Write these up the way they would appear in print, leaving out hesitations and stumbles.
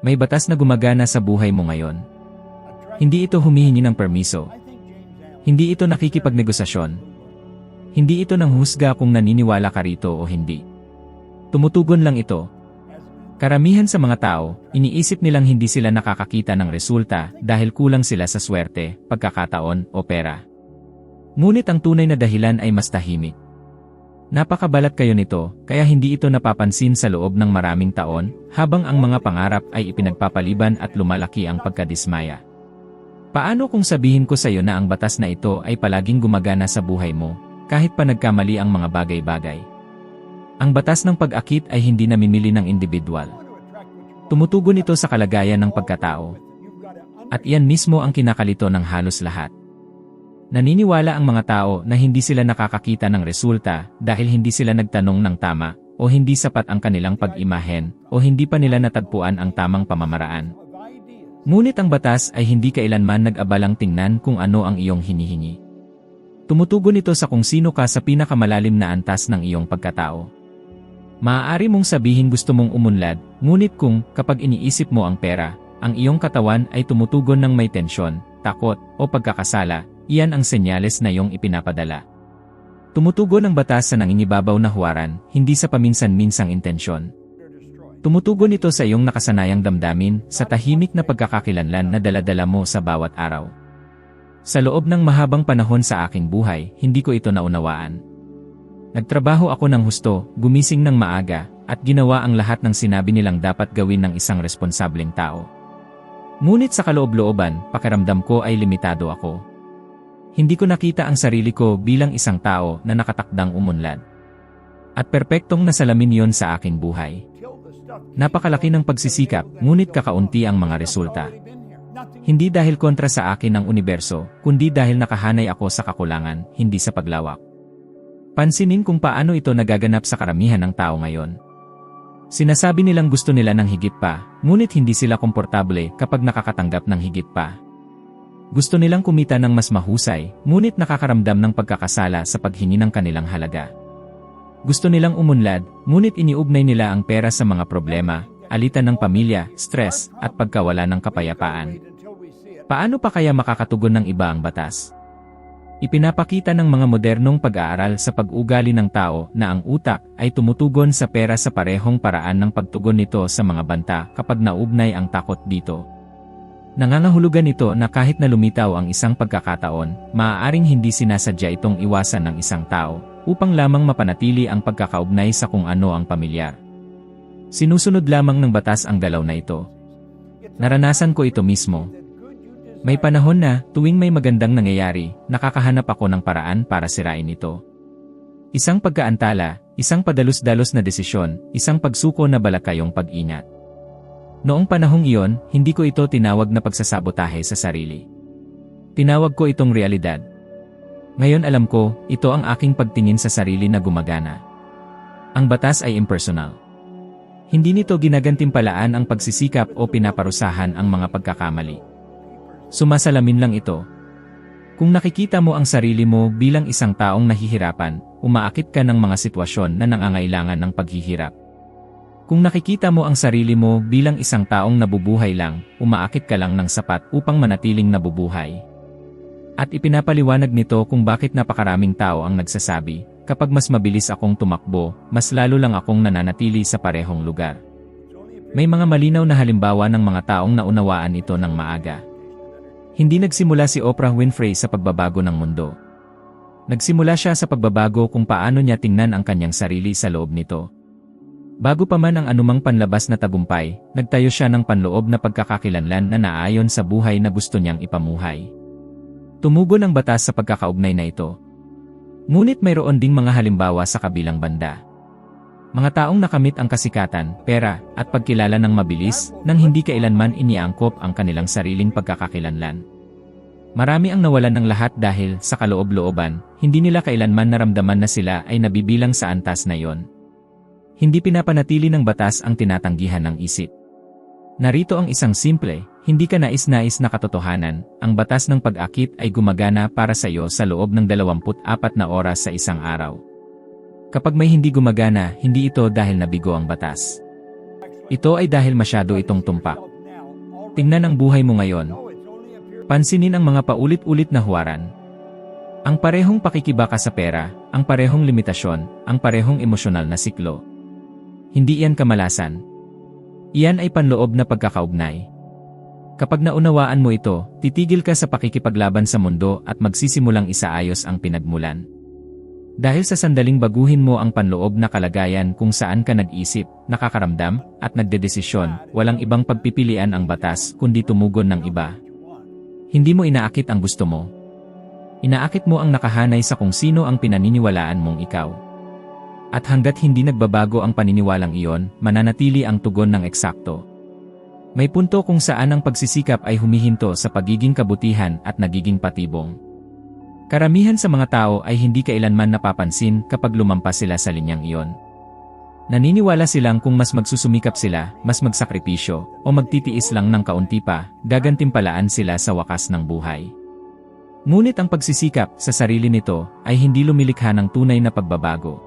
May batas na gumagana sa buhay mo ngayon. Hindi ito humihingi ng permiso. Hindi ito nakikipagnegosasyon. Hindi ito nanghusga kung naniniwala ka rito o hindi. Tumutugon lang ito. Karamihan sa mga tao, iniisip nilang hindi sila nakakakita ng resulta dahil kulang sila sa swerte, pagkakataon o pera. Ngunit ang tunay na dahilan ay mas tahimik. Napakabalat kayo nito, kaya hindi ito napapansin sa loob ng maraming taon, habang ang mga pangarap ay ipinagpapaliban at lumalaki ang pagkadismaya. Paano kung sabihin ko sa iyo na ang batas na ito ay palaging gumagana sa buhay mo, kahit pa nagkamali ang mga bagay-bagay? Ang batas ng pag-akit ay hindi namimili ng individual. Tumutugon ito sa kalagayan ng pagkatao. At iyan mismo ang kinakalito ng halos lahat. Naniniwala ang mga tao na hindi sila nakakakita ng resulta dahil hindi sila nagtanong ng tama, o hindi sapat ang kanilang pag-imahen, o hindi pa nila natagpuan ang tamang pamamaraan. Ngunit ang batas ay hindi kailanman nag-abalang tingnan kung ano ang iyong hinihingi. Tumutugon ito sa kung sino ka sa pinakamalalim na antas ng iyong pagkatao. Maaari mong sabihin gusto mong umunlad, ngunit kung, kapag iniisip mo ang pera, ang iyong katawan ay tumutugon ng may tensyon, takot, o pagkakasala, iyan ang senyales na iyong ipinapadala. Tumutugon ang batas sa nangingibabaw na huwaran, hindi sa paminsan-minsang intensyon. Tumutugon ito sa iyong nakasanayang damdamin, sa tahimik na pagkakakilanlan na dala-dala mo sa bawat araw. Sa loob ng mahabang panahon sa aking buhay, hindi ko ito naunawaan. Nagtrabaho ako ng husto, gumising ng maaga, at ginawa ang lahat ng sinabi nilang dapat gawin ng isang responsableng tao. Ngunit sa kaloob-looban, pakiramdam ko ay limitado ako. Hindi ko nakita ang sarili ko bilang isang tao na nakatakdang umunlad. At perpektong nasalamin yon sa aking buhay. Napakalaki ng pagsisikap, ngunit kakaunti ang mga resulta. Hindi dahil kontra sa akin ang universo, kundi dahil nakahanay ako sa kakulangan, hindi sa paglawak. Pansinin kung paano ito nagaganap sa karamihan ng tao ngayon. Sinasabi nilang gusto nila ng higit pa, ngunit hindi sila komportable kapag nakakatanggap ng higit pa. Gusto nilang kumita ng mas mahusay, ngunit nakakaramdam ng pagkakasala sa paghingi ng kanilang halaga. Gusto nilang umunlad, ngunit iniugnay nila ang pera sa mga problema, alitan ng pamilya, stress, at pagkawala ng kapayapaan. Paano pa kaya makakatugon ng iba ang batas? Ipinapakita ng mga modernong pag-aaral sa pag-ugali ng tao na ang utak ay tumutugon sa pera sa parehong paraan ng pagtugon nito sa mga banta kapag naugnay ang takot dito. Nangangahulugan ito na kahit na lumitaw ang isang pagkakataon, maaaring hindi sinasadya itong iwasan ng isang tao, upang lamang mapanatili ang pagkakaugnay sa kung ano ang pamilyar. Sinusunod lamang ng batas ang galaw na ito. Naranasan ko ito mismo. May panahon na, tuwing may magandang nangyayari, nakakahanap ako ng paraan para sirain ito. Isang pagkaantala, isang padalos-dalos na desisyon, isang pagsuko na balakayong pag-ingat. Noong panahong iyon, hindi ko ito tinawag na pagsasabotahe sa sarili. Tinawag ko itong realidad. Ngayon alam ko, ito ang aking pagtingin sa sarili na gumagana. Ang batas ay impersonal. Hindi nito ginagantimpalaan ang pagsisikap o pinaparusahan ang mga pagkakamali. Sumasalamin lang ito. Kung nakikita mo ang sarili mo bilang isang taong nahihirapan, umaakit ka ng mga sitwasyon na nangangailangan ng paghihirap. Kung nakikita mo ang sarili mo bilang isang taong nabubuhay lang, umaakit ka lang ng sapat upang manatiling nabubuhay. At ipinapaliwanag nito kung bakit napakaraming tao ang nagsasabi, kapag mas mabilis akong tumakbo, mas lalo lang akong nananatili sa parehong lugar. May mga malinaw na halimbawa ng mga taong naunawaan ito ng maaga. Hindi nagsimula si Oprah Winfrey sa pagbabago ng mundo. Nagsimula siya sa pagbabago kung paano niya tingnan ang kanyang sarili sa loob nito. Bago pa man ang anumang panlabas na tagumpay, nagtayo siya ng panloob na pagkakakilanlan na naayon sa buhay na gusto niyang ipamuhay. Tumugon ang batas sa pagkakaugnay na ito. Ngunit mayroon ding mga halimbawa sa kabilang banda. Mga taong nakamit ang kasikatan, pera, at pagkilala ng mabilis, nang hindi kailanman iniangkop ang kanilang sariling pagkakakilanlan. Marami ang nawalan ng lahat dahil, sa kaloob-looban, hindi nila kailanman naramdaman na sila ay nabibilang sa antas na yon. Hindi pinapanatili ng batas ang tinatanggihan ng isip. Narito ang isang simple, hindi ka nais-nais na katotohanan, ang batas ng pag-akit ay gumagana para sa iyo sa loob ng 24 na oras sa isang araw. Kapag may hindi gumagana, hindi ito dahil nabigo ang batas. Ito ay dahil masyado itong tumpak. Tingnan ang buhay mo ngayon. Pansinin ang mga paulit-ulit na huwaran. Ang parehong pakikibaka sa pera, ang parehong limitasyon, ang parehong emosyonal na siklo. Hindi iyan kamalasan. Iyan ay panloob na pagkakaugnay. Kapag naunawaan mo ito, titigil ka sa pakikipaglaban sa mundo at magsisimulang isaayos ang pinagmulan. Dahil sa sandaling baguhin mo ang panloob na kalagayan kung saan ka nag-isip, nakakaramdam, at nagdedesisyon, walang ibang pagpipilian ang batas kundi tumugon ng iba. Hindi mo inaakit ang gusto mo. Inaakit mo ang nakahanay sa kung sino ang pinaniniwalaan mong ikaw. At hanggat hindi nagbabago ang paniniwalang iyon, mananatili ang tugon ng eksakto. May punto kung saan ang pagsisikap ay humihinto sa pagiging kabutihan at nagiging patibong. Karamihan sa mga tao ay hindi kailanman napapansin kapag lumampas sila sa linyang iyon. Naniniwala silang kung mas magsusumikap sila, mas magsakripisyo, o magtitiis lang ng kaunti pa, gagantimpalaan sila sa wakas ng buhay. Ngunit ang pagsisikap sa sarili nito ay hindi lumilikha ng tunay na pagbabago.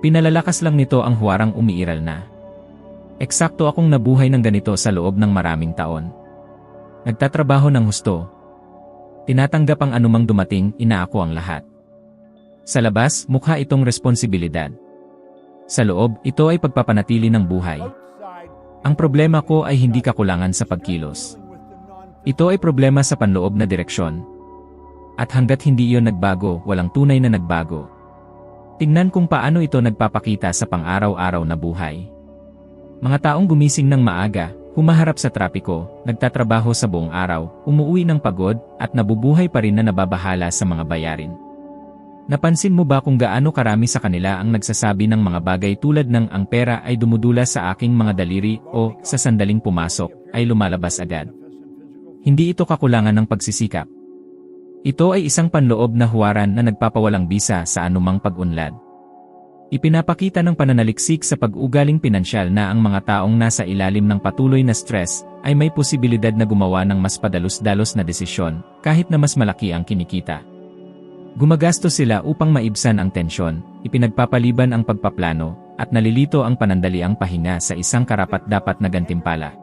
Pinalalakas lang nito ang huwarang umiiral na. Eksakto akong nabuhay ng ganito sa loob ng maraming taon. Nagtatrabaho ng husto. Tinatanggap ang anumang dumating, inaako ang lahat. Sa labas, mukha itong responsibilidad. Sa loob, ito ay pagpapanatili ng buhay. Ang problema ko ay hindi kakulangan sa pagkilos. Ito ay problema sa panloob na direksyon. At hanggat hindi iyon nagbago, walang tunay na nagbago. Tingnan kung paano ito nagpapakita sa pang-araw-araw na buhay. Mga taong gumising ng maaga, humaharap sa trapiko, nagtatrabaho sa buong araw, umuwi ng pagod, at nabubuhay pa rin na nababahala sa mga bayarin. Napansin mo ba kung gaano karami sa kanila ang nagsasabi ng mga bagay tulad ng ang pera ay dumudula sa aking mga daliri o sa sandaling pumasok, ay lumalabas agad? Hindi ito kakulangan ng pagsisikap. Ito ay isang panloob na huwaran na nagpapawalang bisa sa anumang pag-unlad. Ipinapakita ng pananaliksik sa pag-ugaling pinansyal na ang mga taong nasa ilalim ng patuloy na stress ay may posibilidad na gumawa ng mas padalos-dalos na desisyon kahit na mas malaki ang kinikita. Gumagastos sila upang maibsan ang tensyon, ipinagpapaliban ang pagpaplano, at nalilito ang panandaliang pahinga sa isang karapat-dapat na gantimpala.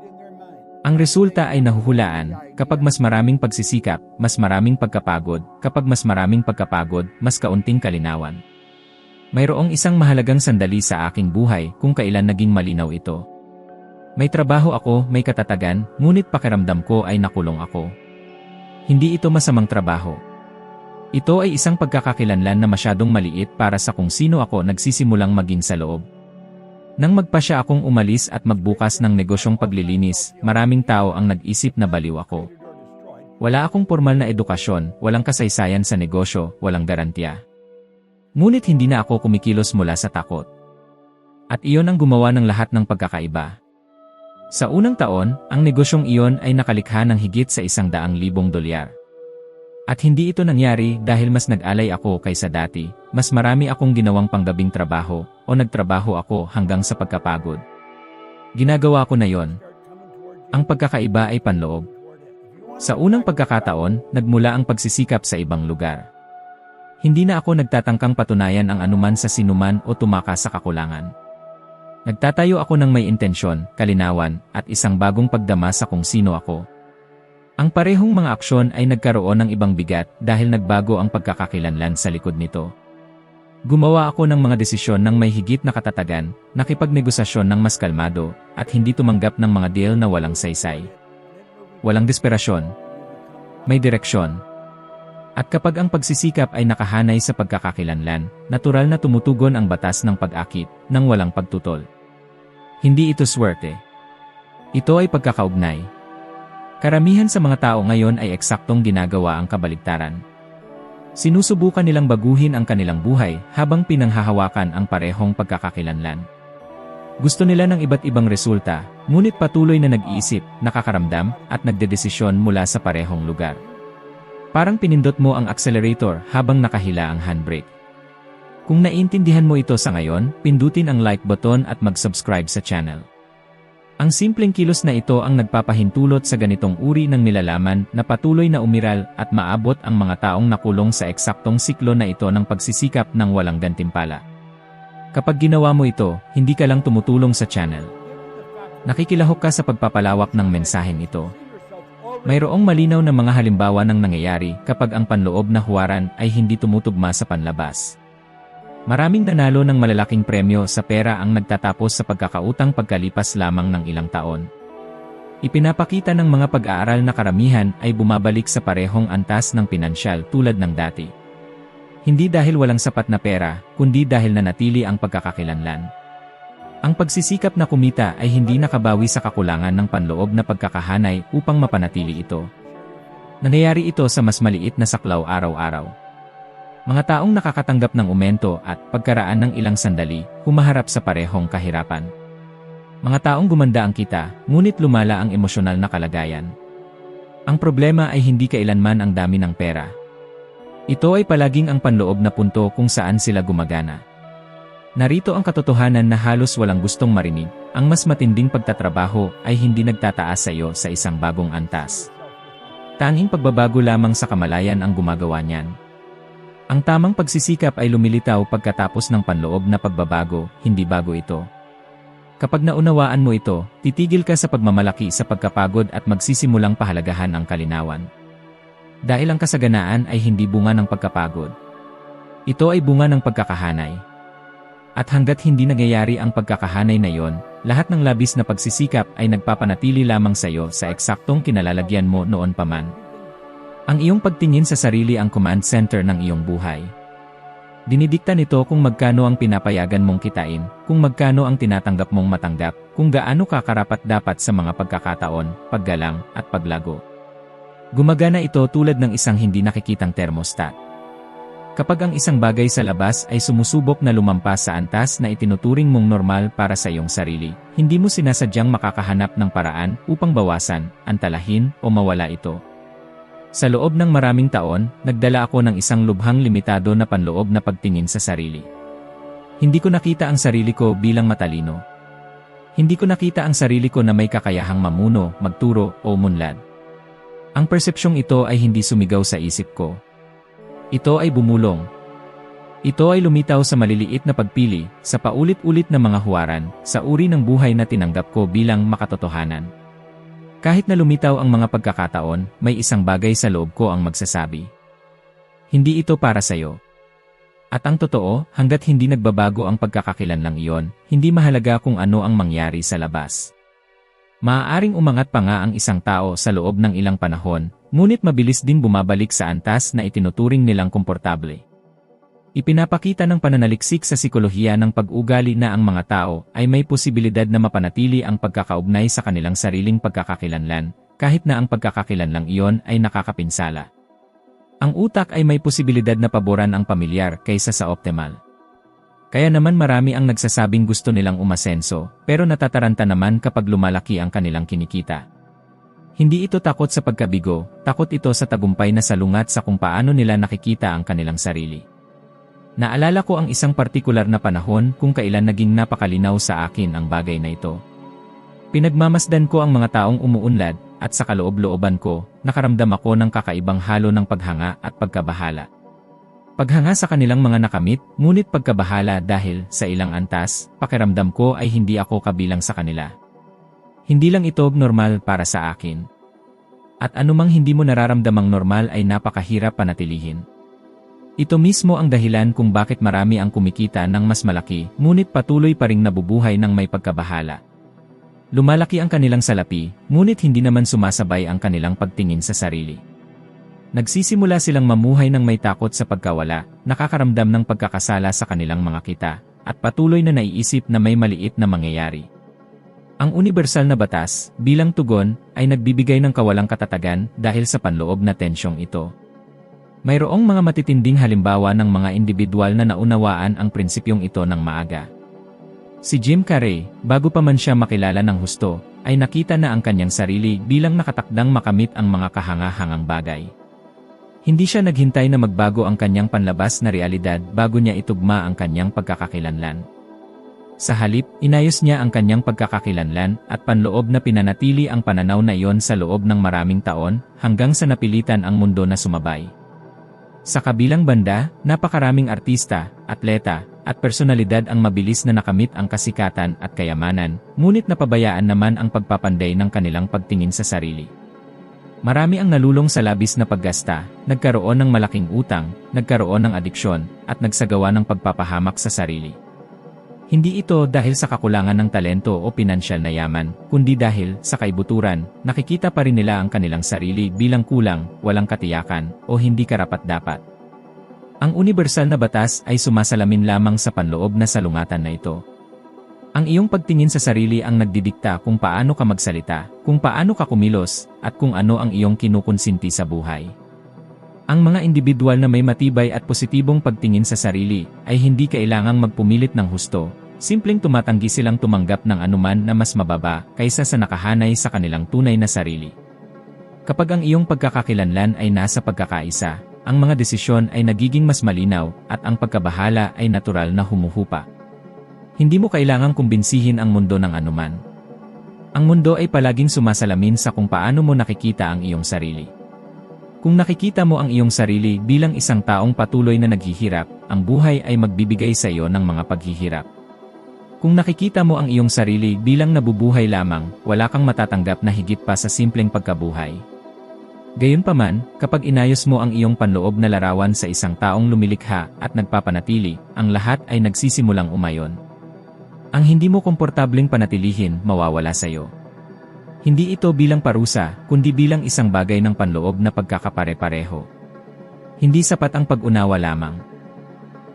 Ang resulta ay nahuhulaan, kapag mas maraming pagsisikap, mas maraming pagkapagod, kapag mas maraming pagkapagod, mas kaunting kalinawan. Mayroong isang mahalagang sandali sa aking buhay kung kailan naging malinaw ito. May trabaho ako, may katatagan, ngunit pakiramdam ko ay nakulong ako. Hindi ito masamang trabaho. Ito ay isang pagkakakilanlan na masyadong maliit para sa kung sino ako nagsisimulang maging sa loob. Nang magpasya akong umalis at magbukas ng negosyong paglilinis, maraming tao ang nag-isip na baliw ako. Wala akong formal na edukasyon, walang kasaysayan sa negosyo, walang garantiya. Ngunit hindi na ako kumikilos mula sa takot. At iyon ang gumawa ng lahat ng pagkakaiba. Sa unang taon, ang negosyong iyon ay nakalikha ng higit sa $100,000. At hindi ito nangyari dahil mas nag-alay ako kaysa dati, mas marami akong ginawang panggabing trabaho, o nagtrabaho ako hanggang sa pagkapagod. Ginagawa ko na yon. Ang pagkakaiba ay panloob. Sa unang pagkakataon, nagmula ang pagsisikap sa ibang lugar. Hindi na ako nagtatangkang patunayan ang anuman sa sinuman o tumakas sa kakulangan. Nagtatayo ako ng may intensyon, kalinawan, at isang bagong pagdama sa kung sino ako. Ang parehong mga aksyon ay nagkaroon ng ibang bigat dahil nagbago ang pagkakakilanlan sa likod nito. Gumawa ako ng mga desisyon ng may higit na katatagan, nakipagnegosasyon ng mas kalmado, at hindi tumanggap ng mga deal na walang saysay. Walang desperasyon. May direksyon. At kapag ang pagsisikap ay nakahanay sa pagkakakilanlan, natural na tumutugon ang batas ng pag-akit, nang walang pagtutol. Hindi ito swerte. Ito ay pagkakaugnay. Karamihan sa mga tao ngayon ay eksaktong ginagawa ang kabaligtaran. Sinusubukan nilang baguhin ang kanilang buhay habang pinanghahawakan ang parehong pagkakakilanlan. Gusto nila ng iba't ibang resulta, ngunit patuloy na nag-iisip, nakakaramdam, at nagdedesisyon mula sa parehong lugar. Parang pinindot mo ang accelerator habang nakahila ang handbrake. Kung naiintindihan mo ito sa ngayon, pindutin ang like button at mag-subscribe sa channel. Ang simpleng kilos na ito ang nagpapahintulot sa ganitong uri ng nilalaman na patuloy na umiral at maabot ang mga taong nakulong sa eksaktong siklo na ito ng pagsisikap ng walang gantimpala. Kapag ginawa mo ito, hindi ka lang tumutulong sa channel. Nakikilahok ka sa pagpapalawak ng mensaheng ito. Mayroong malinaw na mga halimbawa ng nangyayari kapag ang panloob na huwaran ay hindi tumutugma sa panlabas. Maraming nanalo ng malalaking premyo sa pera ang nagtatapos sa pagkakautang pagkalipas lamang ng ilang taon. Ipinapakita ng mga pag-aaral na karamihan ay bumabalik sa parehong antas ng pinansyal tulad ng dati. Hindi dahil walang sapat na pera, kundi dahil nanatili ang pagkakakilanlan. Ang pagsisikap na kumita ay hindi nakabawi sa kakulangan ng panloob na pagkakahanay upang mapanatili ito. Nangyayari ito sa mas maliit na saklaw araw-araw. Mga taong nakakatanggap ng aumento at pagkaraan ng ilang sandali, humaharap sa parehong kahirapan. Mga taong gumanda ang kita, ngunit lumala ang emosyonal na kalagayan. Ang problema ay hindi kailanman ang dami ng pera. Ito ay palaging ang panloob na punto kung saan sila gumagana. Narito ang katotohanan na halos walang gustong marinig, ang mas matinding pagtatrabaho ay hindi nagtataas sa iyo sa isang bagong antas. Tanging pagbabago lamang sa kamalayan ang gumagawa niyan. Ang tamang pagsisikap ay lumilitaw pagkatapos ng panloob na pagbabago, hindi bago ito. Kapag naunawaan mo ito, titigil ka sa pagmamalaki sa pagkapagod at magsisimulang pahalagahan ang kalinawan. Dahil ang kasaganaan ay hindi bunga ng pagkapagod. Ito ay bunga ng pagkakahanay. At hanggat hindi nangyayari ang pagkakahanay na iyon, lahat ng labis na pagsisikap ay nagpapanatili lamang sa iyo sa eksaktong kinalalagyan mo noon pa man. Ang iyong pagtingin sa sarili ang command center ng iyong buhay. Dinidikta nito kung magkano ang pinapayagan mong kitain, kung magkano ang tinatanggap mong matanggap, kung gaano ka karapat-dapat sa mga pagkakataon, paggalang, at paglago. Gumagana ito tulad ng isang hindi nakikitang thermostat. Kapag ang isang bagay sa labas ay sumusubok na lumampas sa antas na itinuturing mong normal para sa iyong sarili, hindi mo sinasadyang makakahanap ng paraan upang bawasan, antalahin, o mawala ito. Sa loob ng maraming taon, nagdala ako ng isang lubhang limitado na panloob na pagtingin sa sarili. Hindi ko nakita ang sarili ko bilang matalino. Hindi ko nakita ang sarili ko na may kakayahang mamuno, magturo, o umunlad. Ang persepsyong ito ay hindi sumigaw sa isip ko. Ito ay bumulong. Ito ay lumitaw sa maliliit na pagpili, sa paulit-ulit na mga huwaran, sa uri ng buhay na tinanggap ko bilang makatotohanan. Kahit na lumitaw ang mga pagkakataon, may isang bagay sa loob ko ang magsasabi. Hindi ito para sa iyo. At ang totoo, hanggat hindi nagbabago ang pagkakakilanlang iyon, hindi mahalaga kung ano ang mangyari sa labas. Maaaring umangat pa nga ang isang tao sa loob ng ilang panahon, ngunit mabilis din bumabalik sa antas na itinuturing nilang komportable. Ipinapakita ng pananaliksik sa sikolohiya ng pag-ugali na ang mga tao ay may posibilidad na mapanatili ang pagkakaugnay sa kanilang sariling pagkakakilanlan, kahit na ang pagkakakilanlang iyon ay nakakapinsala. Ang utak ay may posibilidad na paboran ang pamilyar kaysa sa optimal. Kaya naman marami ang nagsasabing gusto nilang umasenso, pero natataranta naman kapag lumalaki ang kanilang kinikita. Hindi ito takot sa pagkabigo, takot ito sa tagumpay na salungat sa kung paano nila nakikita ang kanilang sarili. Naalala ko ang isang partikular na panahon kung kailan naging napakalinaw sa akin ang bagay na ito. Pinagmamasdan ko ang mga taong umuunlad, at sa kaloob-looban ko, nakaramdam ako ng kakaibang halo ng paghanga at pagkabahala. Paghanga sa kanilang mga nakamit, ngunit pagkabahala dahil, sa ilang antas, pakiramdam ko ay hindi ako kabilang sa kanila. Hindi lang ito normal para sa akin. At anumang hindi mo nararamdamang normal ay napakahirap panatilihin. Ito mismo ang dahilan kung bakit marami ang kumikita ng mas malaki, ngunit patuloy pa ring nabubuhay ng may pagkabahala. Lumalaki ang kanilang salapi, ngunit hindi naman sumasabay ang kanilang pagtingin sa sarili. Nagsisimula silang mamuhay ng may takot sa pagkawala, nakakaramdam ng pagkakasala sa kanilang mga kita, at patuloy na naiisip na may maliit na mangyayari. Ang universal na batas, bilang tugon, ay nagbibigay ng kawalang katatagan dahil sa panloob na tensyong ito. Mayroong mga matitinding halimbawa ng mga individual na naunawaan ang prinsipyong ito ng maaga. Si Jim Carrey, bago pa man siya makilala ng husto, ay nakita na ang kanyang sarili bilang nakatakdang makamit ang mga kahanga-hangang bagay. Hindi siya naghintay na magbago ang kanyang panlabas na realidad bago niya itugma ang kanyang pagkakakilanlan. Sa halip, inayos niya ang kanyang pagkakakilanlan at panloob na pinanatili ang pananaw na iyon sa loob ng maraming taon hanggang sa napilitan ang mundo na sumabay. Sa kabilang banda, napakaraming artista, atleta, at personalidad ang mabilis na nakamit ang kasikatan at kayamanan, ngunit napabayaan naman ang pagpapanday ng kanilang pagtingin sa sarili. Marami ang nalulong sa labis na paggasta, nagkaroon ng malaking utang, nagkaroon ng adiksyon, at nagsagawa ng pagpapahamak sa sarili. Hindi ito dahil sa kakulangan ng talento o pinansyal na yaman, kundi dahil, sa kaibuturan, nakikita pa rin nila ang kanilang sarili bilang kulang, walang katiyakan, o hindi karapat-dapat. Ang universal na batas ay sumasalamin lamang sa panloob na salungatan na ito. Ang iyong pagtingin sa sarili ang nagdidikta kung paano ka magsalita, kung paano ka kumilos, at kung ano ang iyong kinukonsinti sa buhay. Ang mga individual na may matibay at positibong pagtingin sa sarili ay hindi kailangang magpumilit ng husto, simpleng tumatanggi silang tumanggap ng anuman na mas mababa kaysa sa nakahanay sa kanilang tunay na sarili. Kapag ang iyong pagkakakilanlan ay nasa pagkakaisa, ang mga desisyon ay nagiging mas malinaw at ang pagkabahala ay natural na humuhupa. Hindi mo kailangang kumbinsihin ang mundo ng anuman. Ang mundo ay palaging sumasalamin sa kung paano mo nakikita ang iyong sarili. Kung nakikita mo ang iyong sarili bilang isang taong patuloy na naghihirap, ang buhay ay magbibigay sa iyo ng mga paghihirap. Kung nakikita mo ang iyong sarili bilang nabubuhay lamang, wala kang matatanggap na higit pa sa simpleng pagkabuhay. Gayunpaman, kapag inayos mo ang iyong panloob na larawan sa isang taong lumilikha at nagpapanatili, ang lahat ay nagsisimulang umayon. Ang hindi mo komportableng panatilihin, mawawala sa iyo. Hindi ito bilang parusa, kundi bilang isang bagay ng panloob na pagkakapare-pareho. Hindi sapat ang pag-unawa lamang.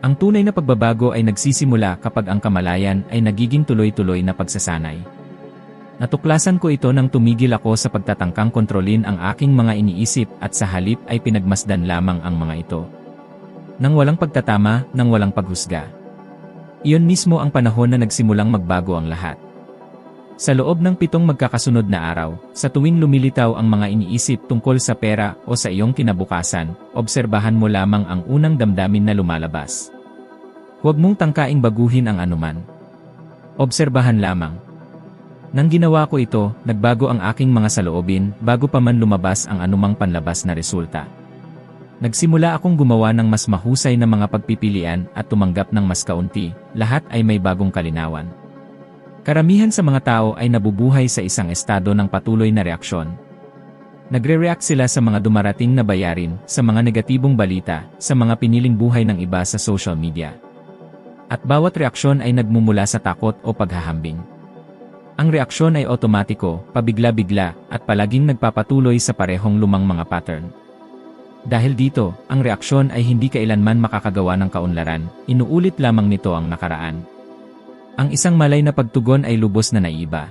Ang tunay na pagbabago ay nagsisimula kapag ang kamalayan ay nagiging tuloy-tuloy na pagsasanay. Natuklasan ko ito nang tumigil ako sa pagtatangkang kontrolin ang aking mga iniisip at sa halip ay pinagmasdan lamang ang mga ito. Nang walang pagtatama, nang walang paghusga. Iyon mismo ang panahon na nagsimulang magbago ang lahat. Sa loob ng 7 magkakasunod na araw, sa tuwing lumilitaw ang mga iniisip tungkol sa pera o sa iyong kinabukasan, obserbahan mo lamang ang unang damdamin na lumalabas. Huwag mong tangkaing baguhin ang anuman. Obserbahan lamang. Nang ginawa ko ito, nagbago ang aking mga saloobin bago pa man lumabas ang anumang panlabas na resulta. Nagsimula akong gumawa ng mas mahusay na mga pagpipilian at tumanggap ng mas kaunti, lahat ay may bagong kalinawan. Karamihan sa mga tao ay nabubuhay sa isang estado ng patuloy na reaksyon. Nagre-react sila sa mga dumarating na bayarin, sa mga negatibong balita, sa mga piniling buhay ng iba sa social media. At bawat reaksyon ay nagmumula sa takot o paghahambing. Ang reaksyon ay otomatiko, pabigla-bigla, at palaging nagpapatuloy sa parehong lumang mga pattern. Dahil dito, ang reaksyon ay hindi kailanman makakagawa ng kaunlaran, inuulit lamang nito ang nakaraan. Ang isang malay na pagtugon ay lubos na naiiba.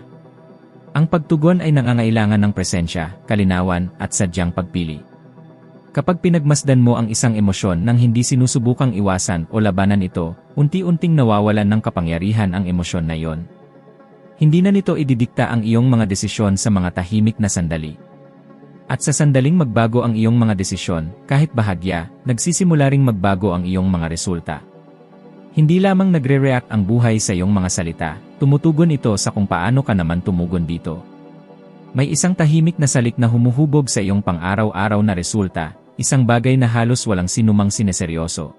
Ang pagtugon ay nangangailangan ng presensya, kalinawan, at sadyang pagpili. Kapag pinagmasdan mo ang isang emosyon nang hindi sinusubukang iwasan o labanan ito, unti-unting nawawalan ng kapangyarihan ang emosyon na iyon. Hindi na nito ididikta ang iyong mga desisyon sa mga tahimik na sandali. At sa sandaling magbago ang iyong mga desisyon, kahit bahagya, nagsisimula ring magbago ang iyong mga resulta. Hindi lamang nagre-react ang buhay sa iyong mga salita, tumutugon ito sa kung paano ka naman tumugon dito. May isang tahimik na salik na humuhubog sa iyong pang-araw-araw na resulta, isang bagay na halos walang sinumang sineseryoso.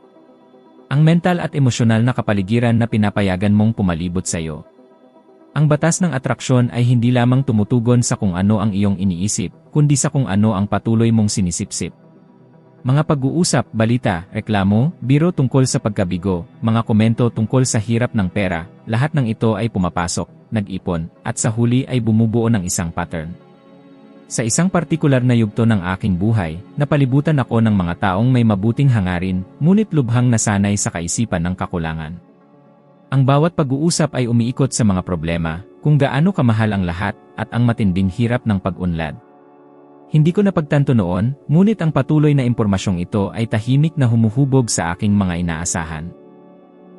Ang mental at emosyonal na kapaligiran na pinapayagan mong pumalibot sa iyo. Ang batas ng atraksyon ay hindi lamang tumutugon sa kung ano ang iyong iniisip, kundi sa kung ano ang patuloy mong sinisipsip. Mga pag-uusap, balita, reklamo, biro tungkol sa pagkabigo, mga komento tungkol sa hirap ng pera, lahat ng ito ay pumapasok, nag-ipon, at sa huli ay bumubuo ng isang pattern. Sa isang partikular na yugto ng aking buhay, napalibutan ako ng mga taong may mabuting hangarin, ngunit lubhang nasanay sa kaisipan ng kakulangan. Ang bawat pag-uusap ay umiikot sa mga problema, kung gaano kamahal ang lahat, at ang matinding hirap ng pag-unlad. Hindi ko napagtanto noon, ngunit ang patuloy na impormasyong ito ay tahimik na humuhubog sa aking mga inaasahan.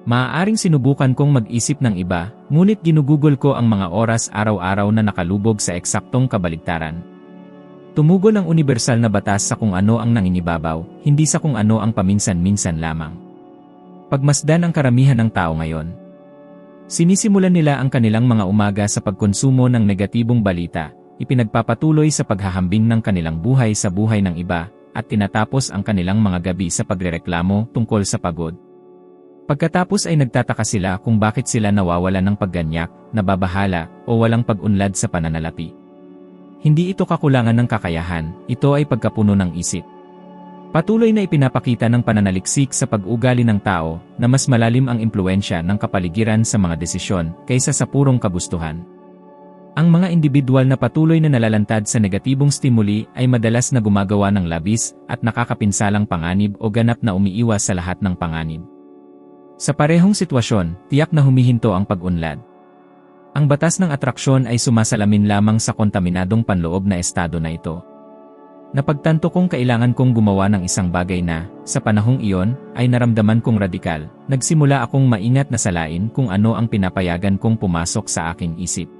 Maaaring sinubukan kong mag-isip ng iba, ngunit ginugugol ko ang mga oras araw-araw na nakalubog sa eksaktong kabaligtaran. Tumugon ang universal na batas sa kung ano ang nanginibabaw, hindi sa kung ano ang paminsan-minsan lamang. Pagmasdan ang karamihan ng tao ngayon. Sinisimulan nila ang kanilang mga umaga sa pagkonsumo ng negatibong balita, ipinagpapatuloy sa paghahambing ng kanilang buhay sa buhay ng iba, at tinatapos ang kanilang mga gabi sa pagrereklamo tungkol sa pagod. Pagkatapos ay nagtataka sila kung bakit sila nawawalan ng pagganyak, nababahala, o walang pag-unlad sa pananalapi. Hindi ito kakulangan ng kakayahan, ito ay pagkapuno ng isip. Patuloy na ipinapakita ng pananaliksik sa pag-ugali ng tao na mas malalim ang impluwensya ng kapaligiran sa mga desisyon kaysa sa purong kagustuhan. Ang mga individual na patuloy na nalalantad sa negatibong stimuli ay madalas na gumagawa ng labis at nakakapinsalang panganib o ganap na umiiwas sa lahat ng panganib. Sa parehong sitwasyon, tiyak na humihinto ang pag-unlad. Ang batas ng atraksyon ay sumasalamin lamang sa kontaminadong panloob na estado na ito. Napagtanto kong kailangan kong gumawa ng isang bagay na, sa panahong iyon, ay naramdaman kong radikal. Nagsimula akong maingat na salain kung ano ang pinapayagan kong pumasok sa aking isip.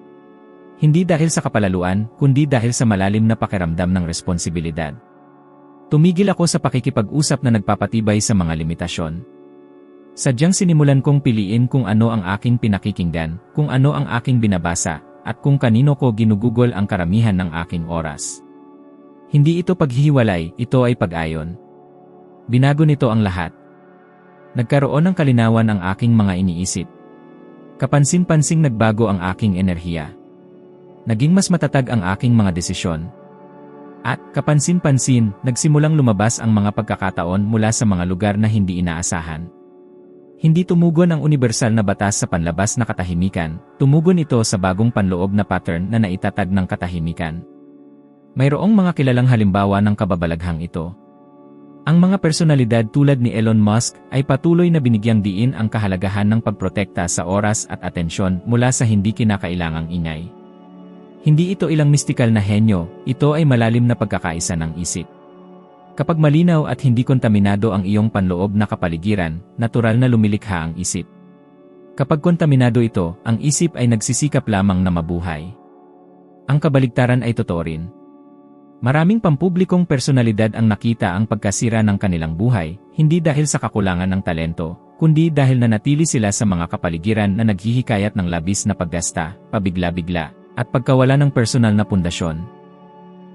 Hindi dahil sa kapalaluan, kundi dahil sa malalim na pakiramdam ng responsibilidad. Tumigil ako sa pakikipag-usap na nagpapatibay sa mga limitasyon. Sadyang sinimulan kong piliin kung ano ang aking pinakikinggan, kung ano ang aking binabasa, at kung kanino ko ginugugol ang karamihan ng aking oras. Hindi ito paghihiwalay, ito ay pag-ayon. Binago nito ang lahat. Nagkaroon ng kalinawan ang aking mga iniisip. Kapansin-pansing nagbago ang aking enerhiya. Naging mas matatag ang aking mga desisyon. At, kapansin-pansin, nagsimulang lumabas ang mga pagkakataon mula sa mga lugar na hindi inaasahan. Hindi tumugon ang universal na batas sa panlabas na katahimikan, tumugon ito sa bagong panloob na pattern na naitatag ng katahimikan. Mayroong mga kilalang halimbawa ng kababalaghang ito. Ang mga personalidad tulad ni Elon Musk ay patuloy na binigyang diin ang kahalagahan ng pagprotekta sa oras at atensyon mula sa hindi kinakailangang ingay. Hindi ito ilang mistikal na henyo, ito ay malalim na pagkakaisa ng isip. Kapag malinaw at hindi kontaminado ang iyong panloob na kapaligiran, natural na lumilikha ang isip. Kapag kontaminado ito, ang isip ay nagsisikap lamang na mabuhay. Ang kabaligtaran ay totoo rin. Maraming pampublikong personalidad ang nakita ang pagkasira ng kanilang buhay, hindi dahil sa kakulangan ng talento, kundi dahil nanatili sila sa mga kapaligiran na naghihikayat ng labis na paggasta, pabigla-bigla, at pagkawala ng personal na pundasyon.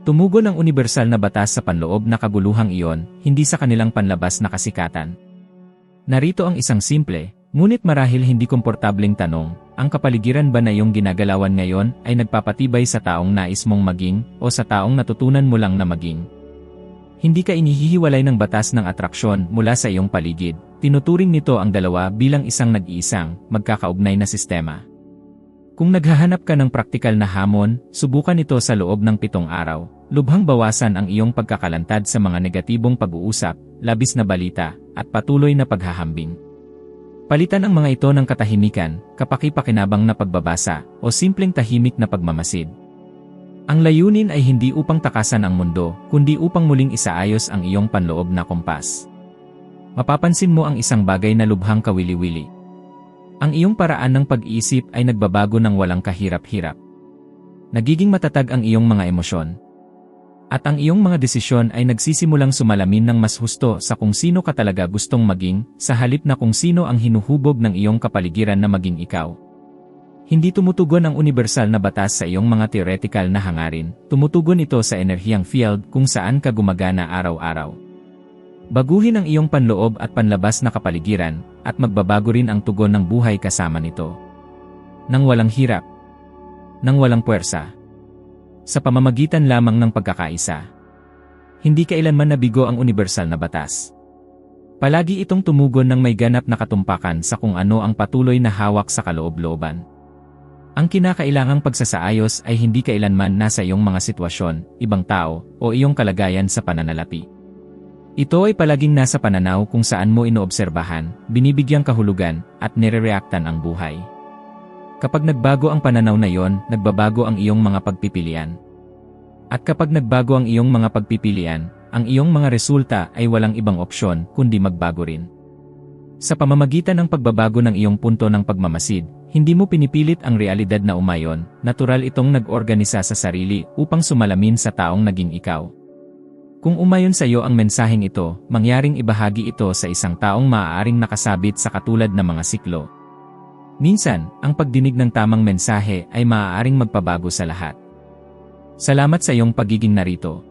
Tumugon ang universal na batas sa panloob na kaguluhang iyon, hindi sa kanilang panlabas na kasikatan. Narito ang isang simple, ngunit marahil hindi komportableng tanong, ang kapaligiran ba na iyong ginagalawan ngayon ay nagpapatibay sa taong nais mong maging o sa taong natutunan mo lang na maging? Hindi ka inihihiwalay ng batas ng atraksyon mula sa iyong paligid, tinuturing nito ang dalawa bilang isang nag-iisang, magkakaugnay na sistema. Kung naghahanap ka ng praktikal na hamon, subukan ito sa loob ng 7 araw. Lubhang bawasan ang iyong pagkakalantad sa mga negatibong pag-uusap, labis na balita, at patuloy na paghahambing. Palitan ang mga ito ng katahimikan, kapaki-pakinabang na pagbabasa, o simpleng tahimik na pagmamasid. Ang layunin ay hindi upang takasan ang mundo, kundi upang muling isaayos ang iyong panloob na kompas. Mapapansin mo ang isang bagay na lubhang kawili-wili. Ang iyong paraan ng pag-iisip ay nagbabago ng walang kahirap-hirap. Nagiging matatag ang iyong mga emosyon. At ang iyong mga desisyon ay nagsisimulang sumalamin ng mas husto sa kung sino ka talaga gustong maging, sa halip na kung sino ang hinuhubog ng iyong kapaligiran na maging ikaw. Hindi tumutugon ang universal na batas sa iyong mga theoretical na hangarin, tumutugon ito sa enerhiyang field kung saan ka gumagana araw-araw. Baguhin ang iyong panloob at panlabas na kapaligiran, at magbabago rin ang tugon ng buhay kasama nito. Nang walang hirap. Nang walang puwersa. Sa pamamagitan lamang ng pagkakaisa. Hindi kailanman nabigo ang universal na batas. Palagi itong tumugon ng may ganap na katumpakan sa kung ano ang patuloy na hawak sa kaloob-looban. Ang kinakailangang pagsasaayos ay hindi kailanman nasa iyong mga sitwasyon, ibang tao, o iyong kalagayan sa pananalapi. Ito ay palaging nasa pananaw kung saan mo inoobserbahan, binibigyang kahulugan, at nire-reactan ang buhay. Kapag nagbago ang pananaw na iyon, nagbabago ang iyong mga pagpipilian. At kapag nagbago ang iyong mga pagpipilian, ang iyong mga resulta ay walang ibang opsyon kundi magbago rin. Sa pamamagitan ng pagbabago ng iyong punto ng pagmamasid, hindi mo pinipilit ang realidad na umayon, natural itong nag-organisa sa sarili upang sumalamin sa taong naging ikaw. Kung umayon sa iyo ang mensaheng ito, mangyaring ibahagi ito sa isang taong maaaring nakasabit sa katulad na mga siklo. Minsan, ang pagdinig ng tamang mensahe ay maaaring magpabago sa lahat. Salamat sa iyong pagiging narito.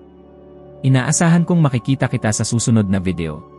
Inaasahan kong makikita kita sa susunod na video.